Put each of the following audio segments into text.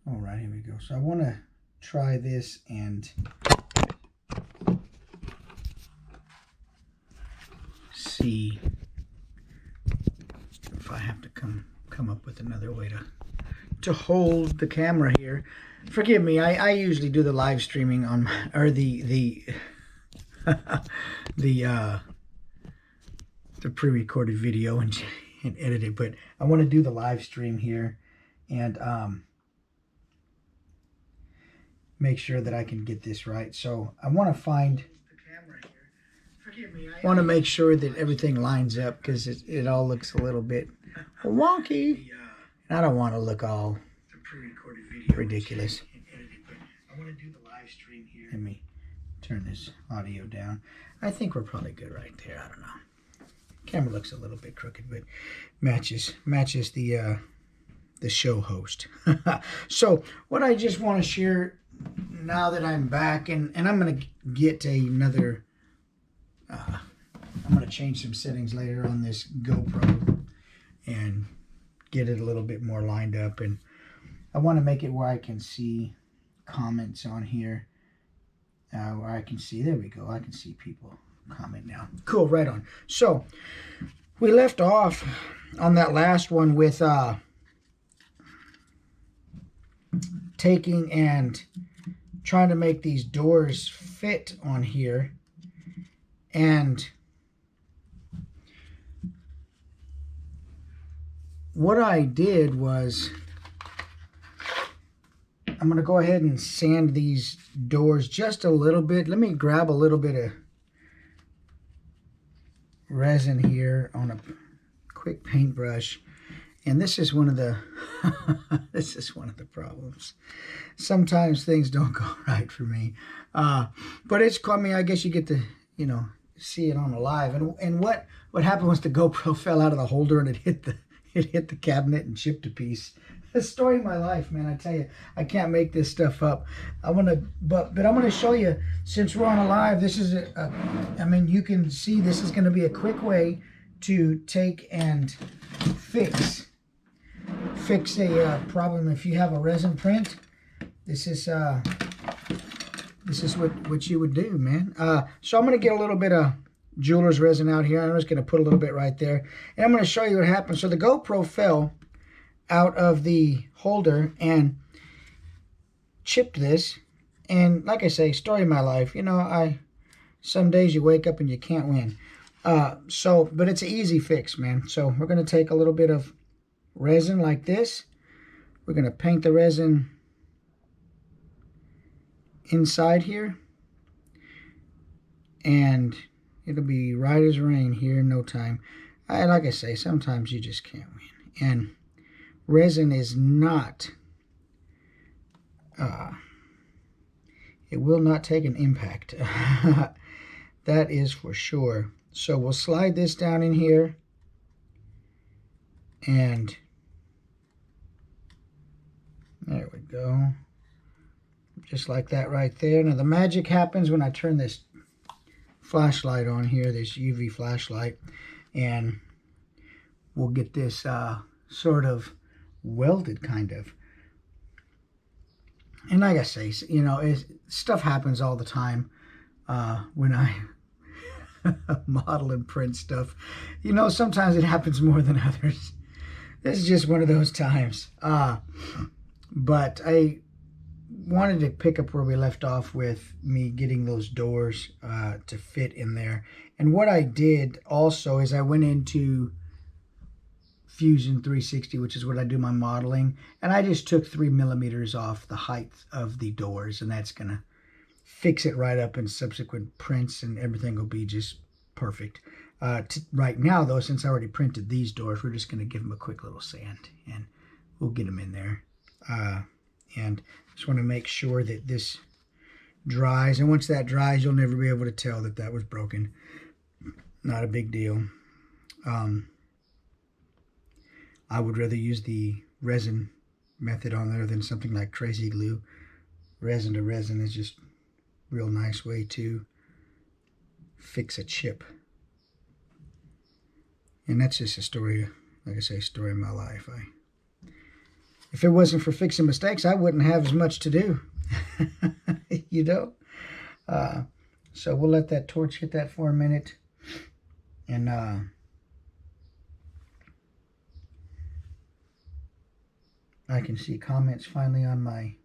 All right, here we go. So I want to try this and see if I have to come up with another way to hold the camera here. Forgive me, I usually do the live streaming on my, or the the pre-recorded video and edit it, but I want to do the live stream here and make sure that I can get this right. So I want to find the camera here. Forgive me, I want to make sure that everything lines up because it all looks a little bit wonky. And I don't want to look all ridiculous. I want to do the live stream here. Let me turn this audio down. I think we're probably good right there. I don't know. Camera looks a little bit crooked, but matches the show host. So what I just want to share now that I'm back, and I'm going to get another, I'm going to change some settings later on this GoPro and get it a little bit more lined up, and I want to make it where I can see comments on here, where I can see, there we go, I can see people comment now. Cool, right on. So we left off on that last one with taking and trying to make these doors fit on here, and what I did was I'm going to go ahead and sand these doors just a little bit. Let me grab a little bit of resin here on a quick paintbrush. And this is one of the this is one of the problems. Sometimes things don't go right for me. But it's, I mean, I guess you get to, you know, see it on the live. And what happened was the GoPro fell out of the holder and it hit the cabinet and chipped a piece. The story of my life, man. I tell you, I can't make this stuff up. But I'm gonna show you, since we're on a live, this is I mean, you can see this is gonna be a quick way to take and fix a problem. If you have a resin print, this is what you would do, man. So I'm gonna get a little bit of jeweler's resin out here. I'm just gonna put a little bit right there, and I'm gonna show you what happened. So the GoPro fell out of the holder and chipped this, and like I say, story of my life. You know, some days you wake up and you can't win. But it's an easy fix, man. So we're gonna take a little bit of resin like this. We're gonna paint the resin inside here, and it'll be right as rain here in no time. Like I say, sometimes you just can't win. And resin is not, it will not take an impact. That is for sure. So we'll slide this down in here, and there we go. Just like that right there. Now the magic happens when I turn this flashlight on here, this UV flashlight, and we'll get this sort of welded kind of. And like I say, you know, stuff happens all the time when I model and print stuff. You know, sometimes it happens more than others. This is just one of those times. But I wanted to pick up where we left off with me getting those doors to fit in there. And what I did also is I went into Fusion 360, which is what I do my modeling, and I just took 3 millimeters off the height of the doors, and that's gonna fix it right up in subsequent prints, and everything will be just perfect. Right now though, since I already printed these doors, we're just gonna give them a quick little sand and we'll get them in there. And just want to make sure that this dries, and once that dries, you'll never be able to tell that that was broken. Not a big deal. I would rather use the resin method on there than something like crazy glue. Resin to resin is just a real nice way to fix a chip. And that's just a story, like I say, story of my life. if it wasn't for fixing mistakes, I wouldn't have as much to do. You know? So we'll let that torch hit that for a minute. And I can see comments finally on my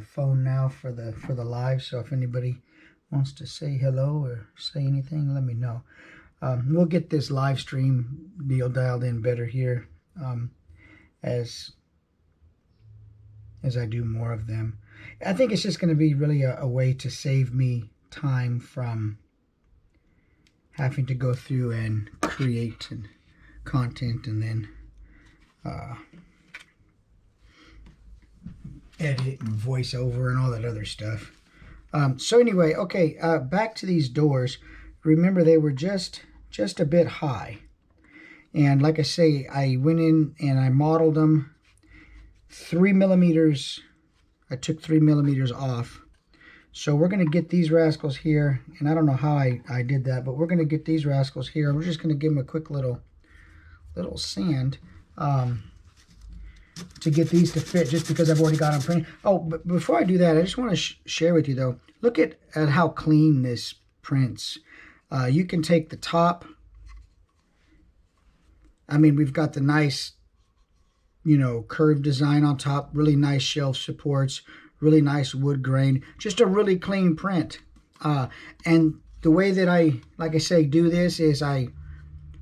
phone now for the live. So if anybody wants to say hello or say anything, let me know. We'll get this live stream deal dialed in better here as I do more of them. I think it's just going to be really a way to save me time from having to go through and create content and then edit and voice over and all that other stuff. So anyway, okay, back to these doors. Remember, they were just a bit high. And like I say, I went in and I modeled them 3 millimeters. I took 3 millimeters off. So we're going to get these rascals here. And I don't know how I did that, but we're going to get these rascals here. We're just going to give them a quick little sand to get these to fit, just because I've already got them printed. Oh, but before I do that, I just want to share with you, though. Look at how clean this prints. You can take the top. I mean, we've got the nice, curved design on top. Really nice shelf supports. Really nice wood grain. Just a really clean print. And the way that I, like I say, do this is I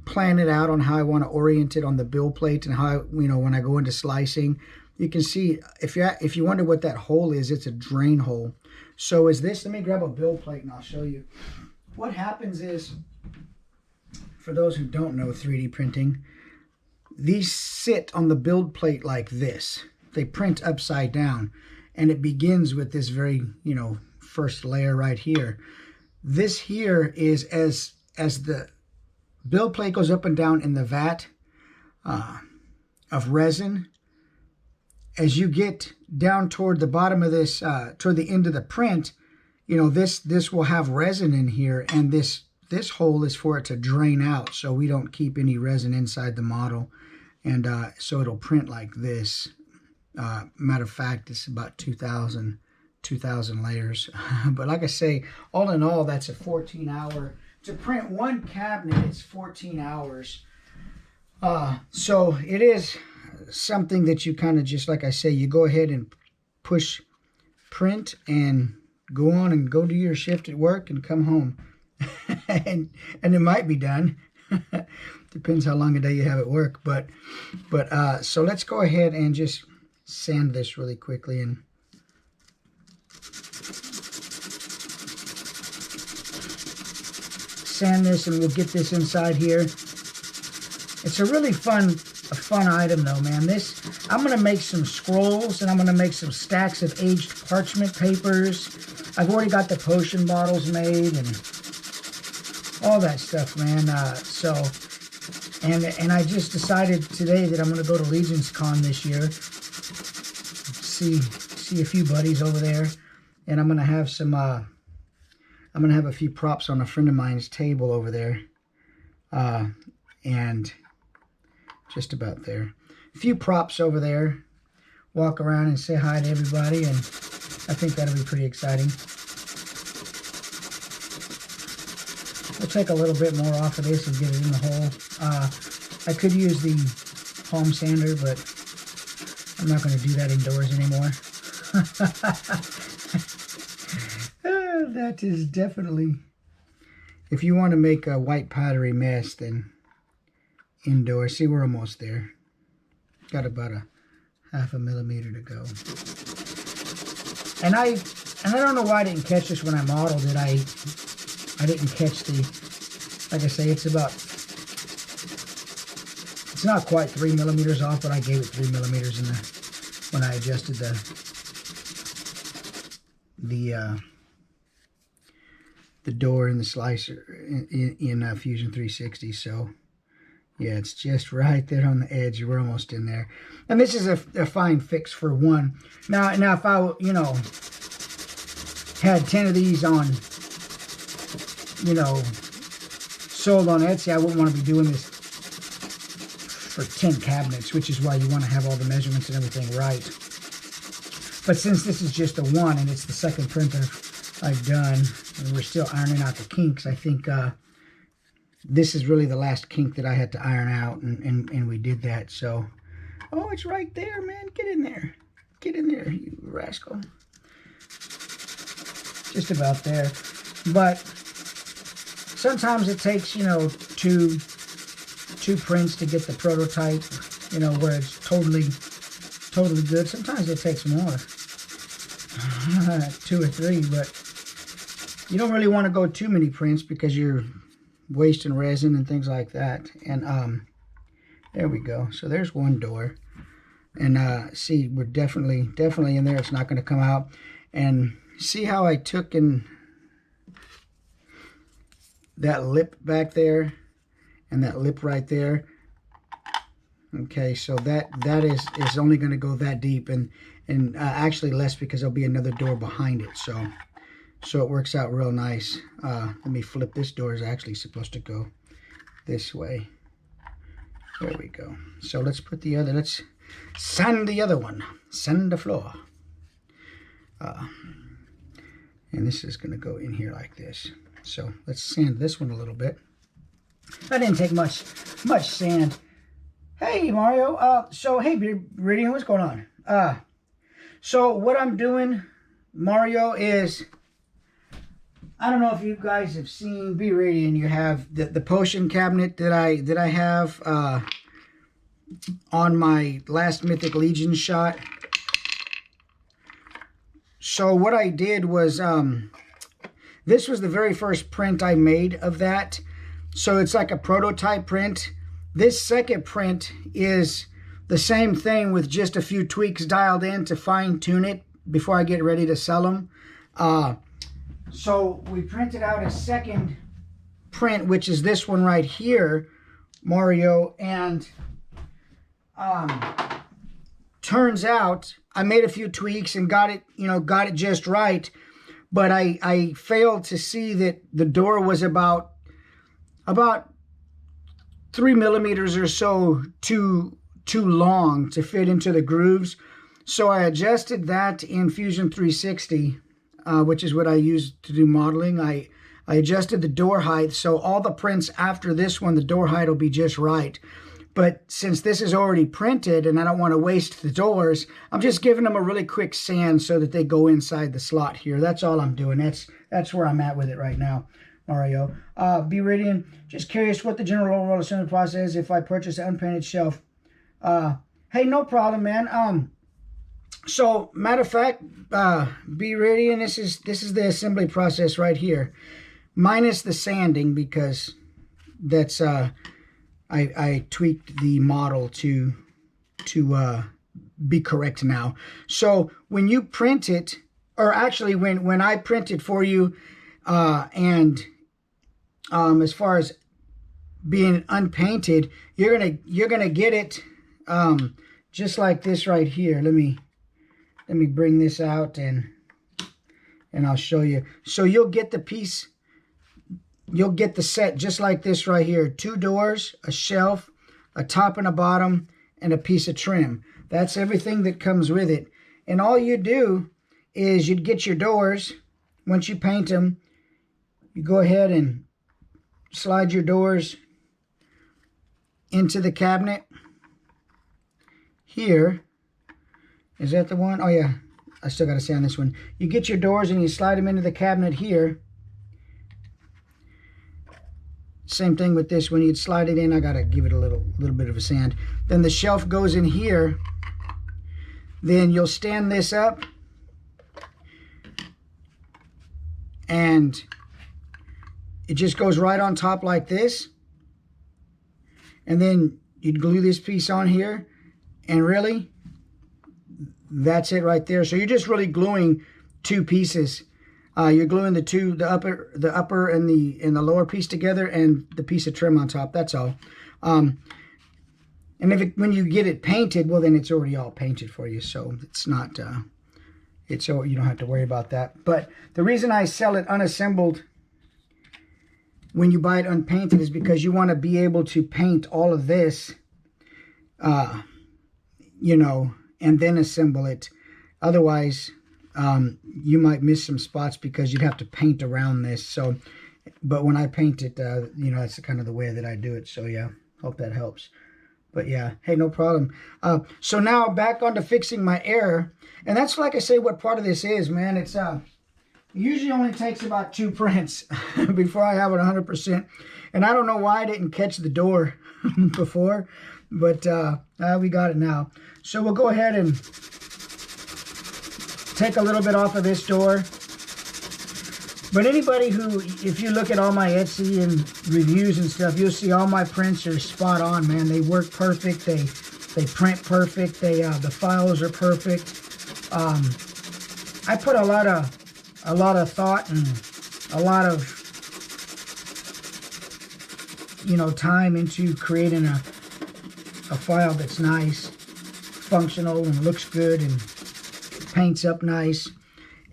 plan it out on how I want to orient it on the build plate, and how, when I go into slicing. You can see, if you wonder what that hole is, it's a drain hole. So is this, let me grab a build plate and I'll show you. What happens is, for those who don't know 3D printing, these sit on the build plate like this. They print upside down, and it begins with this very, first layer right here. This here is as the build plate goes up and down in the vat of resin. As you get down toward the bottom of this, toward the end of the print, this will have resin in here, and this hole is for it to drain out, so we don't keep any resin inside the model, and so it'll print like this. Matter of fact, it's about 2,000 layers. But like I say, all in all, that's a 14-hour. To print one cabinet, it's 14 hours. So it is something that you kind of just, like I say, you go ahead and push print and go on and go do your shift at work and come home. and it might be done. Depends how long a day you have at work. But so let's go ahead and just sand this really quickly and sand this, and we'll get this inside here. It's a really fun item though, man. This, I'm gonna make some scrolls, and I'm gonna make some stacks of aged parchment papers. I've already got the potion bottles made and all that stuff, man. And I just decided today that I'm gonna go to Legion's Con this year. See a few buddies over there, and I'm gonna have some I'm gonna have a few props on a friend of mine's table over there, and just about there, a few props over there. Walk around and say hi to everybody, and I think that'll be pretty exciting. We'll take a little bit more off of this and get it in the hole. I could use the palm sander, but I'm not going to do that indoors anymore. That is definitely, if you want to make a white powdery mess, then indoors. See, we're almost there. Got about a 0.5 millimeter to go. And I don't know why I didn't catch this when I modeled it. I didn't catch the, like I say, it's not quite 3 millimeters off, but I gave it 3 millimeters when I adjusted the door and the slicer in Fusion 360. So yeah, it's just right there on the edge. We're almost in there, and this is a fine fix for one. Now if I had 10 of these on, sold on Etsy, I wouldn't want to be doing this for 10 cabinets, which is why you want to have all the measurements and everything right. But since this is just a one and it's the second print I've done, and we're still ironing out the kinks, I think this is really the last kink that I had to iron out, and we did that. So, oh, it's right there, man. Get in there. Get in there, you rascal. Just about there. But sometimes it takes, you know, two prints to get the prototype, you know, where it's totally good. Sometimes it takes more. 2 or 3, but you don't really want to go too many prints because you're wasting resin and things like that. And there we go. So there's one door. And see, we're definitely in there. It's not going to come out. And see how I took in that lip back there and that lip right there. Okay, so that is only going to go that deep, and actually less because there'll be another door behind it. So it works out real nice. Let me flip. This door is actually supposed to go this way. There we go. So let's put the other. Let's sand the other one. Sand the floor. And this is going to go in here like this. So let's sand this one a little bit. That didn't take much sand. Hey, Mario. So, hey, Viridian, what's going on? So what I'm doing, Mario, is, I don't know if you guys have seen Viridian. You have the potion cabinet that I have on my last Mythic Legion shot. So what I did was, this was the very first print I made of that. So it's like a prototype print. This second print is the same thing with just a few tweaks dialed in to fine tune it before I get ready to sell them. So we printed out a second print, which is this one right here, Mario, and turns out I made a few tweaks and got it just right, but I failed to see that the door was about 3 millimeters or so too long to fit into the grooves. So I adjusted that in Fusion 360, which is what I use to do modeling. I adjusted the door height, so all the prints after this one, the door height will be just right. But since this is already printed and I don't want to waste the doors, I'm just giving them a really quick sand so that they go inside the slot here. That's all I'm doing. That's where I'm at with it right now, Mario. Viridian, just curious what the general overall assembly process is if I purchase an unpainted shelf. Hey, no problem, man. So matter of fact, Viridian, this is the assembly process right here, minus the sanding, because that's I tweaked the model to be correct now. So when you print it, or actually when I print it for you, and as far as being unpainted, you're gonna get it just like this right here. Let me bring this out and I'll show you. So you'll get the piece. You'll get the set just like this right here. 2 doors, a shelf, a top and a bottom, and a piece of trim. That's everything that comes with it. And all you do is you'd get your doors. Once you paint them, you go ahead and slide your doors into the cabinet. Here. Is that the one? Oh, yeah. I still got to sand this one. You get your doors and you slide them into the cabinet here. Same thing with this one. You'd slide it in. I got to give it a little bit of a sand. Then the shelf goes in here. Then you'll stand this up. And it just goes right on top like this. And then you'd glue this piece on here. And really, that's it right there. So you're just really gluing 2 pieces. You're gluing the upper and the lower piece together, and the piece of trim on top. That's all. And when you get it painted, well, then it's already all painted for you. So it's not. You don't have to worry about that. But the reason I sell it unassembled when you buy it unpainted is because you want to be able to paint all of this you know, and then assemble it. Otherwise, you might miss some spots because you'd have to paint around this. So, but when I paint it, you know, that's kind of the way that I do it. So yeah, hope that helps. But yeah, hey, no problem. So now back onto fixing my error. And that's, like I say, what part of this is, man. It's usually only takes about 2 prints before I have it 100%. And I don't know why I didn't catch the door before, but we got it now. So we'll go ahead and take a little bit off of this door. But anybody who, if you look at all my Etsy and reviews and stuff, you'll see all my prints are spot on, man. They work perfect. They print perfect. The files are perfect. I put a lot of thought and a lot of, you know, time into creating a file that's nice, functional, and looks good and paints up nice.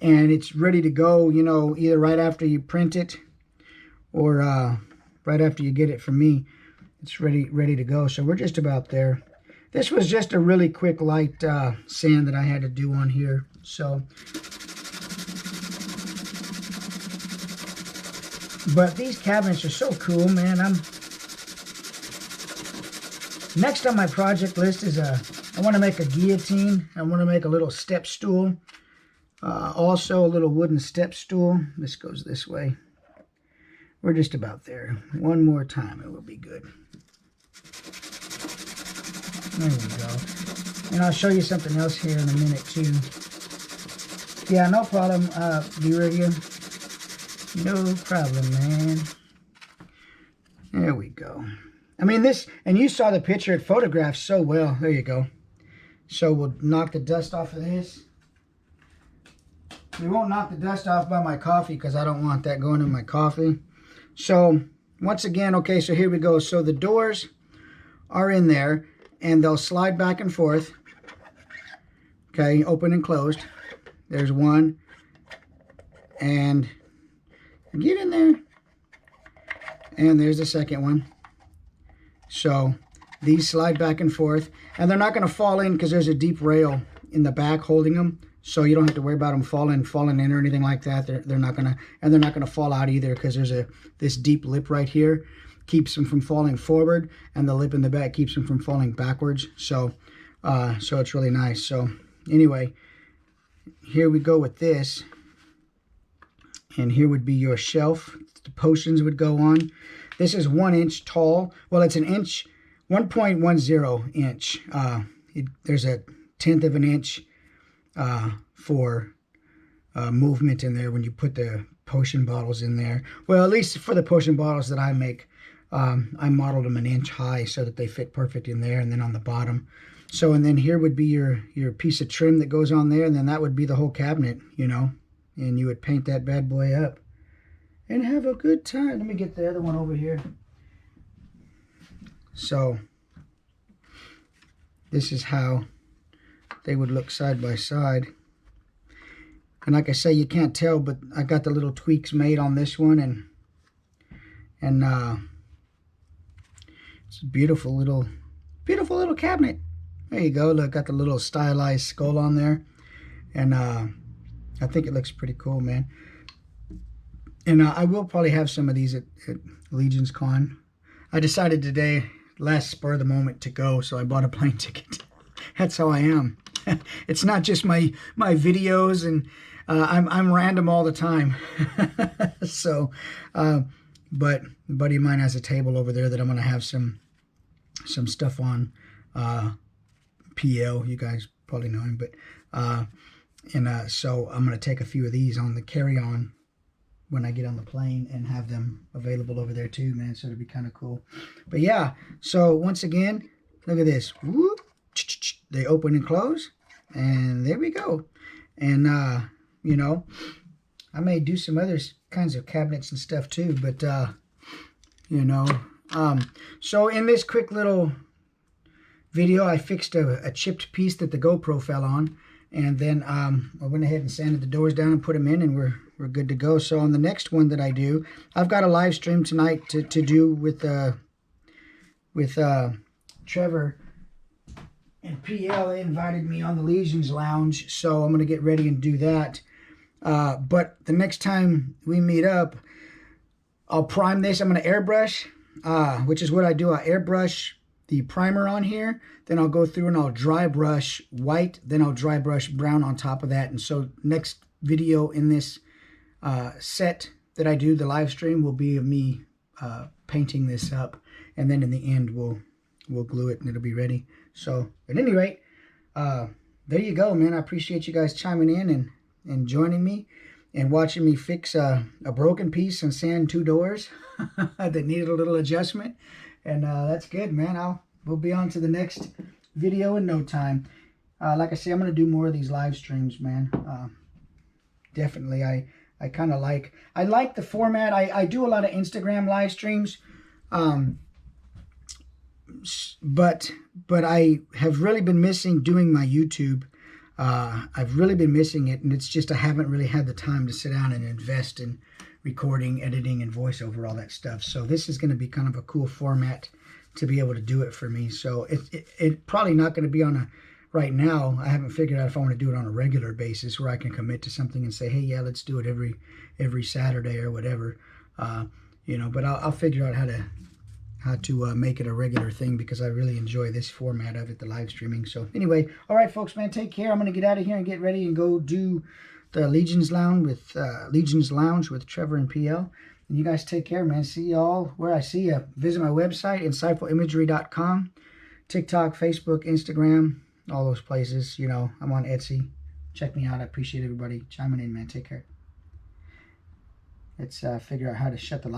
And it's ready to go, you know, either right after you print it or right after you get it from me. It's ready to go. So we're just about there. This was just a really quick light sand that I had to do on here. So, but these cabinets are so cool, man. Next on my project list is I want to make a guillotine. I want to make a little step stool. Also a little wooden step stool. This goes this way. We're just about there. One more time, it will be good. There we go. And I'll show you something else here in a minute too. Yeah, no problem, viewer here. No problem, man. There we go. I mean, this, and you saw the picture, it photographs so well. There you go. So we'll knock the dust off of this. We won't knock the dust off by my coffee because I don't want that going in my coffee. So, once again, okay, so here we go. So the doors are in there, and they'll slide back and forth. Okay, open and closed. There's one. And get in there. And there's the second one. So, these slide back and forth. And they're not going to fall in because there's a deep rail in the back holding them. So you don't have to worry about them falling in or anything like that. They're not gonna, and they're not gonna fall out either because there's this deep lip right here keeps them from falling forward, and the lip in the back keeps them from falling backwards. So, so it's really nice. So anyway, here we go with this, and here would be your shelf. The potions would go on. This is 1 inch tall. Well, it's an inch, 1.10 inch. There's a 1/10 of an inch. For movement in there when you put the potion bottles in there. Well, at least for the potion bottles that I make, I modeled them 1 inch high so that they fit perfect in there, and then on the bottom. So, and then here would be your piece of trim that goes on there, and then that would be the whole cabinet, you know, and you would paint that bad boy up and have a good time. Let me get the other one over here. So, this is how they would look side by side. And like I say, you can't tell, but I got the little tweaks made on this one, and it's a beautiful little cabinet. There you go. Look, got the little stylized skull on there, and I think it looks pretty cool, man. And I will probably have some of these at Legion's Con. I decided today, last spur of the moment, to go, so I bought a plane ticket. That's how I am. It's not just my videos, and I'm random all the time. So, but a buddy of mine has a table over there that I'm going to have some stuff on. PL, you guys probably know him, but so I'm going to take a few of these on the carry-on when I get on the plane and have them available over there too, man. So it'll be kind of cool. But yeah, so once again, look at this. Whoop. They open and close, and there we go. And you know, I may do some other kinds of cabinets and stuff too, but you know, so in this quick little video, I fixed a chipped piece that the GoPro fell on, and then I went ahead and sanded the doors down and put them in, and we're good to go. So on the next one that I do, I've got a live stream tonight to do with Trevor. and PL invited me on the Legions Lounge, so I'm going to get ready and do that. But the next time we meet up, I'll prime this. I'm going to airbrush, which is what I do. I airbrush the primer on here, then I'll go through and I'll dry brush white, then I'll dry brush brown on top of that. And so next video in this set that I do, the live stream, will be of me painting this up, and then in the end we'll glue it and it'll be ready. So at any rate, there you go, man. I appreciate you guys chiming in and joining me and watching me fix a broken piece and sand 2 doors that needed a little adjustment. And that's good, man. We'll be on to the next video in no time. Like I say, I'm going to do more of these live streams, man. Definitely, I kind of like the format. I do a lot of Instagram live streams, but I have really been missing doing my YouTube. I've really been missing it, and it's just I haven't really had the time to sit down and invest in recording, editing, and voiceover, all that stuff. So this is going to be kind of a cool format to be able to do it for me. So it probably not going to be on a, right now, I haven't figured out if I want to do it on a regular basis where I can commit to something and say, hey, yeah, let's do it every Saturday or whatever. You know, but I'll figure out how to make it a regular thing, because I really enjoy this format of it, the live streaming. So anyway, all right, folks, man, take care. I'm going to get out of here and get ready and go do the Legions Lounge with Trevor and PL. And you guys take care, man. See y'all where I see you. Visit my website, insightfulimagery.com, TikTok, Facebook, Instagram, all those places. You know, I'm on Etsy. Check me out. I appreciate everybody chiming in, man. Take care. Let's figure out how to shut the light.